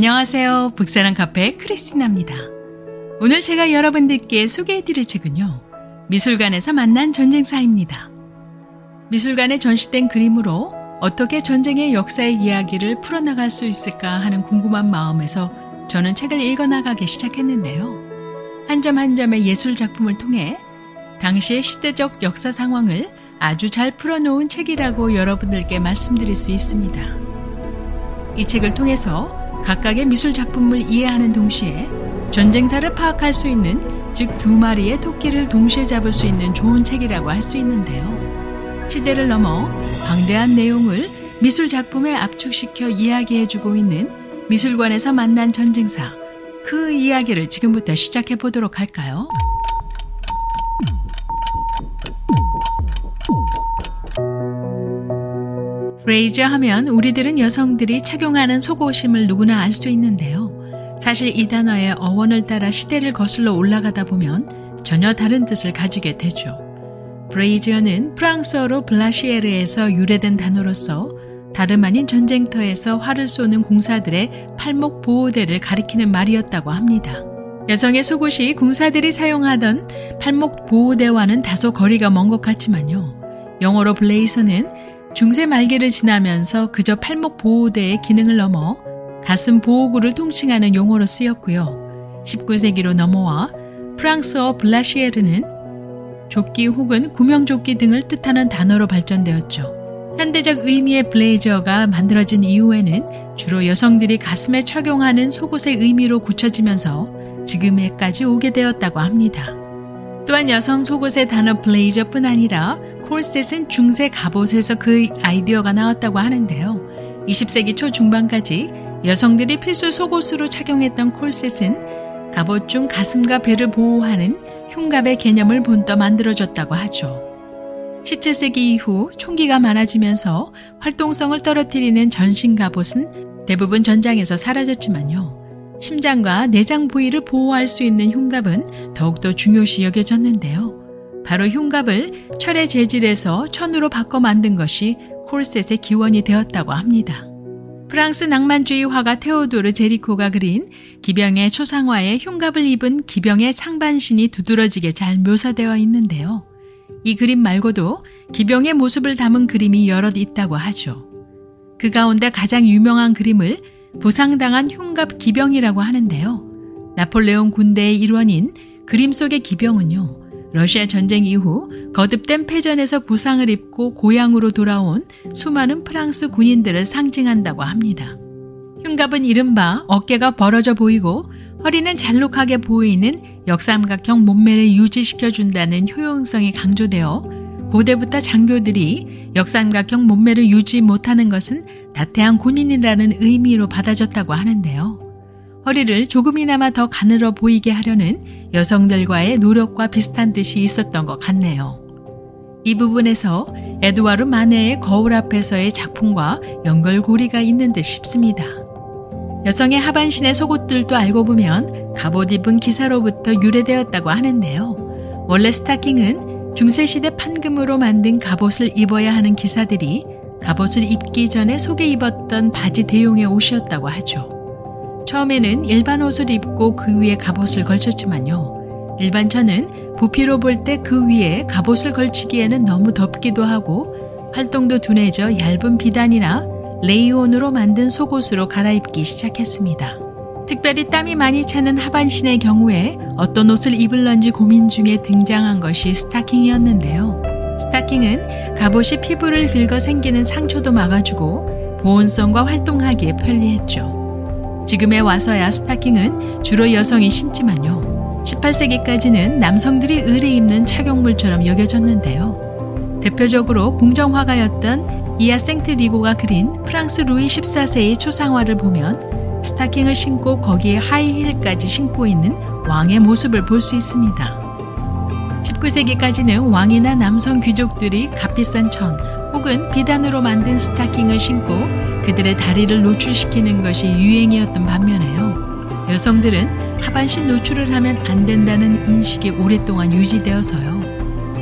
안녕하세요. 북사랑 카페 크리스티나입니다. 오늘 제가 여러분들께 소개해드릴 책은요, 미술관에서 만난 전쟁사입니다. 미술관에 전시된 그림으로 어떻게 전쟁의 역사의 이야기를 풀어나갈 수 있을까 하는 궁금한 마음에서 저는 책을 읽어나가기 시작했는데요. 한 점 한 점의 예술 작품을 통해 당시의 시대적 역사 상황을 아주 잘 풀어놓은 책이라고 여러분들께 말씀드릴 수 있습니다. 이 책을 통해서 각각의 미술 작품을 이해하는 동시에 전쟁사를 파악할 수 있는, 즉 두 마리의 토끼를 동시에 잡을 수 있는 좋은 책이라고 할 수 있는데요. 시대를 넘어 방대한 내용을 미술 작품에 압축시켜 이야기해주고 있는 미술관에서 만난 전쟁사, 그 이야기를 지금부터 시작해 보도록 할까요? 브레이저 하면 우리들은 여성들이 착용하는 속옷임을 누구나 알 수 있는데요. 사실 이 단어의 어원을 따라 시대를 거슬러 올라가다 보면 전혀 다른 뜻을 가지게 되죠. 브레이저는 프랑스어로 블라시에르에서 유래된 단어로서 다름 아닌 전쟁터에서 활을 쏘는 공사들의 팔목 보호대를 가리키는 말이었다고 합니다. 여성의 속옷이 군사들이 사용하던 팔목 보호대와는 다소 거리가 먼 것 같지만요. 영어로 블레이저는 중세 말기를 지나면서 그저 팔목 보호대의 기능을 넘어 가슴 보호구를 통칭하는 용어로 쓰였고요. 19세기로 넘어와 프랑스어 블라시에르는 조끼 혹은 구명조끼 등을 뜻하는 단어로 발전되었죠. 현대적 의미의 블레이저가 만들어진 이후에는 주로 여성들이 가슴에 착용하는 속옷의 의미로 굳혀지면서 지금에까지 오게 되었다고 합니다. 또한 여성 속옷의 단어 블레이저뿐 아니라 콜셋은 중세 갑옷에서 그 아이디어가 나왔다고 하는데요. 20세기 초 중반까지 여성들이 필수 속옷으로 착용했던 콜셋은 갑옷 중 가슴과 배를 보호하는 흉갑의 개념을 본떠 만들어졌다고 하죠. 17세기 이후 총기가 많아지면서 활동성을 떨어뜨리는 전신 갑옷은 대부분 전장에서 사라졌지만요. 심장과 내장 부위를 보호할 수 있는 흉갑은 더욱더 중요시 여겨졌는데요. 바로 흉갑을 철의 재질에서 천으로 바꿔 만든 것이 콜셋의 기원이 되었다고 합니다. 프랑스 낭만주의 화가 테오도르 제리코가 그린 기병의 초상화에 흉갑을 입은 기병의 상반신이 두드러지게 잘 묘사되어 있는데요. 이 그림 말고도 기병의 모습을 담은 그림이 여럿 있다고 하죠. 그 가운데 가장 유명한 그림을 부상당한 흉갑 기병이라고 하는데요. 나폴레옹 군대의 일원인 그림 속의 기병은요, 러시아 전쟁 이후 거듭된 패전에서 부상을 입고 고향으로 돌아온 수많은 프랑스 군인들을 상징한다고 합니다. 흉갑은 이른바 어깨가 벌어져 보이고 허리는 잘록하게 보이는 역삼각형 몸매를 유지시켜준다는 효용성이 강조되어 고대부터 장교들이 역삼각형 몸매를 유지 못하는 것은 나태한 군인이라는 의미로 받아졌다고 하는데요. 허리를 조금이나마 더 가늘어 보이게 하려는 여성들과의 노력과 비슷한 뜻이 있었던 것 같네요. 이 부분에서 에드와르 마네의 거울 앞에서의 작품과 연결고리가 있는 듯 싶습니다. 여성의 하반신의 속옷들도 알고 보면 갑옷 입은 기사로부터 유래되었다고 하는데요. 원래 스타킹은 중세시대 판금으로 만든 갑옷을 입어야 하는 기사들이 갑옷을 입기 전에 속에 입었던 바지 대용의 옷이었다고 하죠. 처음에는 일반 옷을 입고 그 위에 갑옷을 걸쳤지만요. 일반처는 부피로 볼 때 그 위에 갑옷을 걸치기에는 너무 덥기도 하고 활동도 둔해져 얇은 비단이나 레이온으로 만든 속옷으로 갈아입기 시작했습니다. 특별히 땀이 많이 차는 하반신의 경우에 어떤 옷을 입을런지 고민 중에 등장한 것이 스타킹이었는데요. 스타킹은 갑옷이 피부를 긁어 생기는 상처도 막아주고 보온성과 활동하기에 편리했죠. 지금에 와서야 스타킹은 주로 여성이 신지만요. 18세기까지는 남성들이 의례 입는 착용물처럼 여겨졌는데요. 대표적으로 공정화가였던 이아생트 리고가 그린 프랑스 루이 14세의 초상화를 보면 스타킹을 신고 거기에 하이힐까지 신고 있는 왕의 모습을 볼 수 있습니다. 19세기까지는 왕이나 남성 귀족들이 값비싼 천 혹은 비단으로 만든 스타킹을 신고 그들의 다리를 노출시키는 것이 유행이었던 반면에요. 여성들은 하반신 노출을 하면 안 된다는 인식이 오랫동안 유지되어서요.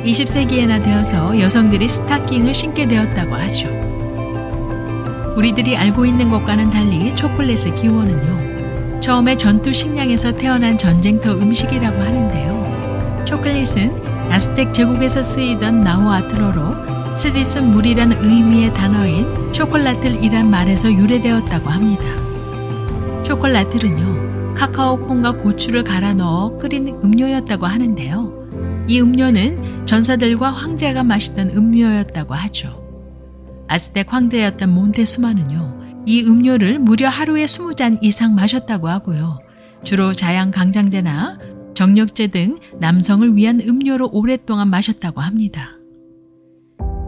20세기에나 되어서 여성들이 스타킹을 신게 되었다고 하죠. 우리들이 알고 있는 것과는 달리 초콜릿의 기원은요, 처음에 전투 식량에서 태어난 전쟁터 음식이라고 하는데요. 초콜릿은 아스텍 제국에서 쓰이던 나우아트로로 스디슨 물이라는 의미의 단어인 초콜라틀이란 말에서 유래되었다고 합니다. 초콜라틀은요, 카카오 콩과 고추를 갈아 넣어 끓인 음료였다고 하는데요. 이 음료는 전사들과 황제가 마시던 음료였다고 하죠. 아스텍 황제였던 몬테수마는요, 이 음료를 무려 하루에 20잔 이상 마셨다고 하고요. 주로 자양 강장제나 정력제 등 남성을 위한 음료로 오랫동안 마셨다고 합니다.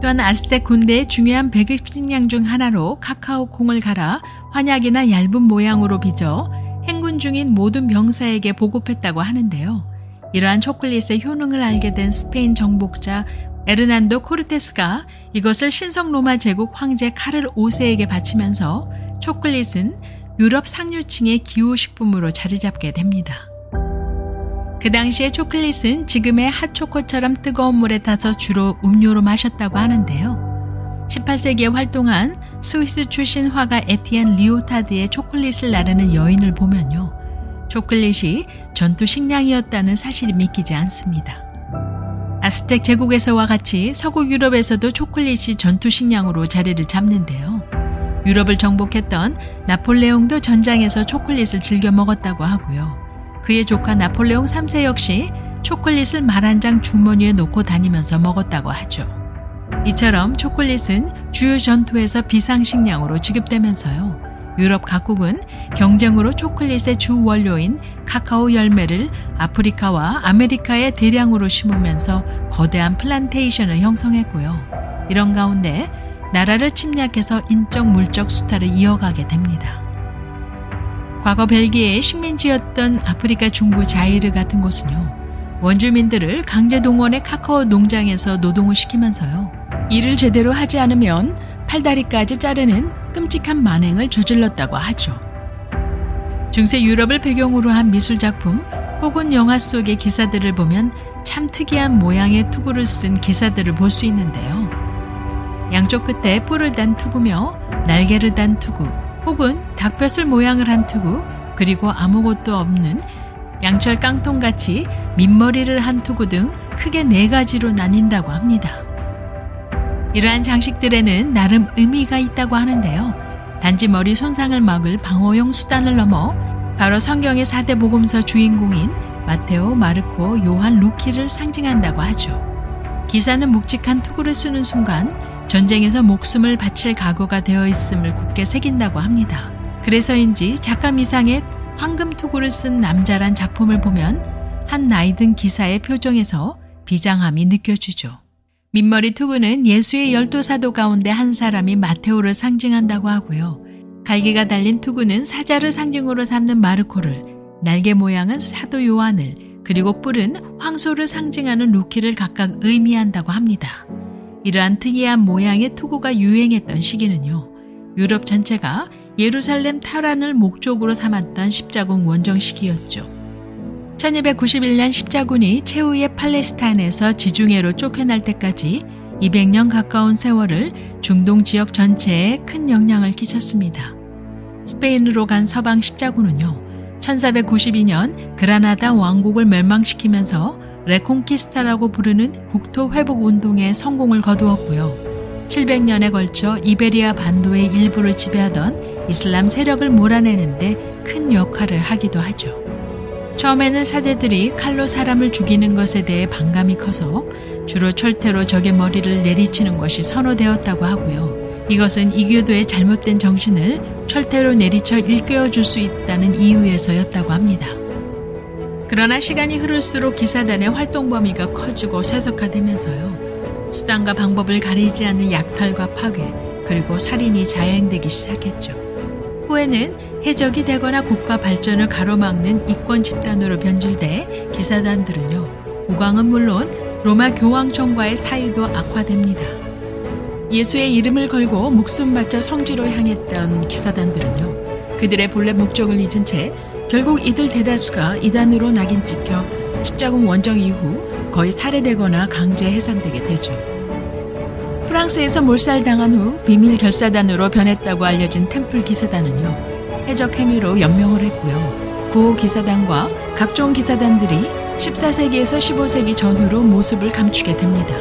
또한 아스텍 군대의 중요한 배급 식량 중 하나로 카카오 콩을 갈아 환약이나 얇은 모양으로 빚어 행군 중인 모든 병사에게 보급했다고 하는데요. 이러한 초콜릿의 효능을 알게 된 스페인 정복자 에르난도 코르테스가 이것을 신성 로마 제국 황제 카를 5세에게 바치면서 초콜릿은 유럽 상류층의 기호식품으로 자리 잡게 됩니다. 그 당시에 초콜릿은 지금의 핫초코처럼 뜨거운 물에 타서 주로 음료로 마셨다고 하는데요. 18세기에 활동한 스위스 출신 화가 에티엔 리오타드의 초콜릿을 나르는 여인을 보면요, 초콜릿이 전투 식량이었다는 사실이 믿기지 않습니다. 아스텍 제국에서와 같이 서구 유럽에서도 초콜릿이 전투 식량으로 자리를 잡는데요. 유럽을 정복했던 나폴레옹도 전장에서 초콜릿을 즐겨 먹었다고 하고요. 그의 조카 나폴레옹 3세 역시 초콜릿을 말 한 장 주머니에 놓고 다니면서 먹었다고 하죠. 이처럼 초콜릿은 주요 전투에서 비상식량으로 지급되면서요, 유럽 각국은 경쟁으로 초콜릿의 주 원료인 카카오 열매를 아프리카와 아메리카에 대량으로 심으면서 거대한 플란테이션을 형성했고요. 이런 가운데 나라를 침략해서 인적 물적 수탈을 이어가게 됩니다. 과거 벨기에의 식민지였던 아프리카 중부 자이르 같은 곳은요, 원주민들을 강제 동원해 카카오 농장에서 노동을 시키면서요, 일을 제대로 하지 않으면 팔다리까지 자르는 끔찍한 만행을 저질렀다고 하죠. 중세 유럽을 배경으로 한 미술작품 혹은 영화 속의 기사들을 보면 참 특이한 모양의 투구를 쓴 기사들을 볼 수 있는데요. 양쪽 끝에 뿔을 단 투구며 날개를 단 투구, 혹은 닭벼슬 모양을 한 투구, 그리고 아무것도 없는 양철 깡통같이 민머리를 한 투구 등 크게 4가지로 나뉜다고 합니다. 이러한 장식들에는 나름 의미가 있다고 하는데요. 단지 머리 손상을 막을 방어용 수단을 넘어 바로 성경의 4대 복음서 주인공인 마테오, 마르코, 요한, 루키를 상징한다고 하죠. 기사는 묵직한 투구를 쓰는 순간 전쟁에서 목숨을 바칠 각오가 되어 있음을 굳게 새긴다고 합니다. 그래서인지 작가 미상의 황금 투구를 쓴 남자란 작품을 보면 한 나이든 기사의 표정에서 비장함이 느껴지죠. 민머리 투구는 예수의 12사도 가운데 한 사람이 마테오를 상징한다고 하고요. 갈기가 달린 투구는 사자를 상징으로 삼는 마르코를, 날개 모양은 사도 요한을, 그리고 뿔은 황소를 상징하는 루키를 각각 의미한다고 합니다. 이러한 특이한 모양의 투구가 유행했던 시기는요, 유럽 전체가 예루살렘 탈환을 목적으로 삼았던 십자군 원정 시기였죠. 1291년 십자군이 최후의 팔레스타인에서 지중해로 쫓겨날 때까지 200년 가까운 세월을 중동 지역 전체에 큰 영향을 끼쳤습니다. 스페인으로 간 서방 십자군은요, 1492년 그라나다 왕국을 멸망시키면서 레콩키스타라고 부르는 국토 회복 운동에 성공을 거두었고요. 700년에 걸쳐 이베리아 반도의 일부를 지배하던 이슬람 세력을 몰아내는데 큰 역할을 하기도 하죠. 처음에는 사제들이 칼로 사람을 죽이는 것에 대해 반감이 커서 주로 철퇴로 적의 머리를 내리치는 것이 선호되었다고 하고요. 이것은 이교도의 잘못된 정신을 철퇴로 내리쳐 일깨워줄 수 있다는 이유에서였다고 합니다. 그러나 시간이 흐를수록 기사단의 활동 범위가 커지고 세속화되면서요, 수단과 방법을 가리지 않는 약탈과 파괴, 그리고 살인이 자행되기 시작했죠. 후에는 해적이 되거나 국가 발전을 가로막는 이권 집단으로 변질돼 기사단들은요, 국왕은 물론 로마 교황청과의 사이도 악화됩니다. 예수의 이름을 걸고 목숨 바쳐 성지로 향했던 기사단들은요, 그들의 본래 목적을 잊은 채 결국 이들 대다수가 이단으로 낙인 찍혀 십자군 원정 이후 거의 살해되거나 강제 해산되게 되죠. 프랑스에서 몰살당한 후 비밀 결사단으로 변했다고 알려진 템플 기사단은요, 해적 행위로 연명을 했고요. 구호 기사단과 각종 기사단들이 14세기에서 15세기 전후로 모습을 감추게 됩니다.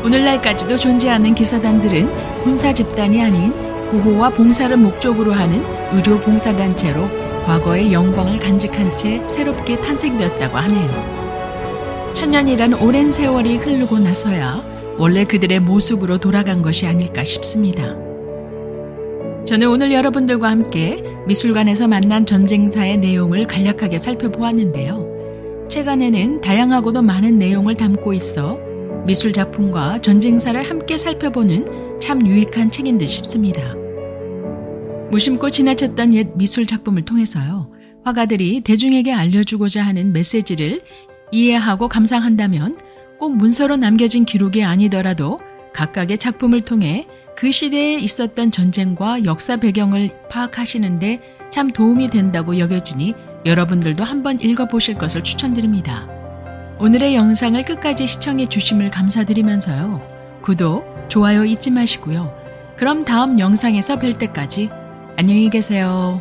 오늘날까지도 존재하는 기사단들은 군사 집단이 아닌 구호와 봉사를 목적으로 하는 의료 봉사단체로 과거의 영광을 간직한 채 새롭게 탄생되었다고 하네요. 천년이란 오랜 세월이 흐르고 나서야 원래 그들의 모습으로 돌아간 것이 아닐까 싶습니다. 저는 오늘 여러분들과 함께 미술관에서 만난 전쟁사의 내용을 간략하게 살펴보았는데요. 책안에는 다양하고도 많은 내용을 담고 있어 미술 작품과 전쟁사를 함께 살펴보는 참 유익한 책인 듯 싶습니다. 무심코 지나쳤던 옛 미술 작품을 통해서요, 화가들이 대중에게 알려주고자 하는 메시지를 이해하고 감상한다면 꼭 문서로 남겨진 기록이 아니더라도 각각의 작품을 통해 그 시대에 있었던 전쟁과 역사 배경을 파악하시는데 참 도움이 된다고 여겨지니 여러분들도 한번 읽어보실 것을 추천드립니다. 오늘의 영상을 끝까지 시청해 주심을 감사드리면서요. 구독, 좋아요 잊지 마시고요. 그럼 다음 영상에서 뵐 때까지 안녕히 계세요.